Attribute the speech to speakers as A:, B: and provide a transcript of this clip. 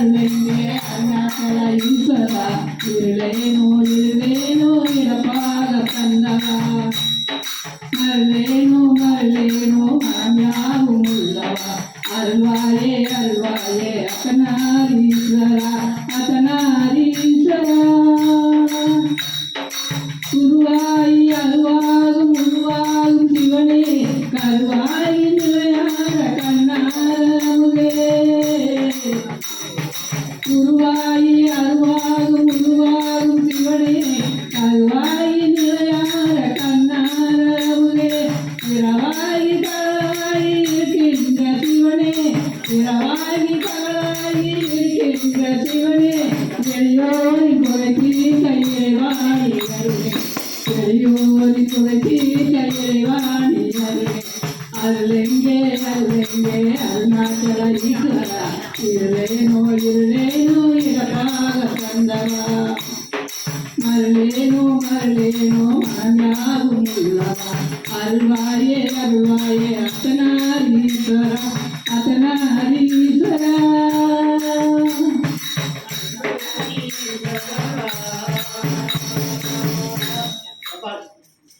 A: ಮರಳೆಂಗೆ ಅರುಣಾಚಲ ಈಶ್ವರ ಇರುಳೇನೋ ಇರುವೇನೋ ಇರಪಾಗ ತಂದವ ಮರಳೇನೋ ಮರಳೇನೋ ಮಾನ್ಯಾವು ಮುಲ್ಲವ ಅಲ್ವಾಯೇ ಅಲ್ವಾಯೇ ಅತನಾರೀಶ್ವರ ಅತನಾರೀಶ್ವರ குருவாய் அருவாகும் உருவாகும் சிவனே கருவாய் நிலையான கண்ணாரமுதே குருவாய் அருவாகும் உருவாகும் சிவனே கருவாய் நிலையான கண்ணாரமுதே இரவாய் பகலாய் இருக்கின்ற சிவனே இரவாய் பகலாய் இருக்கின்ற சிவனே எல்லோரை குறைத்தி கையிறைவாணி வருகை பெரியோரி குறைத்தி கையிறைவாணி வருகை அருளெங்கே அருளெங்கே அருணாச்சல ஈஸ்வரா இருளேனோ இருளேனோ இடமாக தந்தவா மருளேனோ மருளேனோ மனஞாவும் உள்ளவா அருள்வாயே அருள்வாயே அத்தனாரீஸ்வரா அத்தனாரீ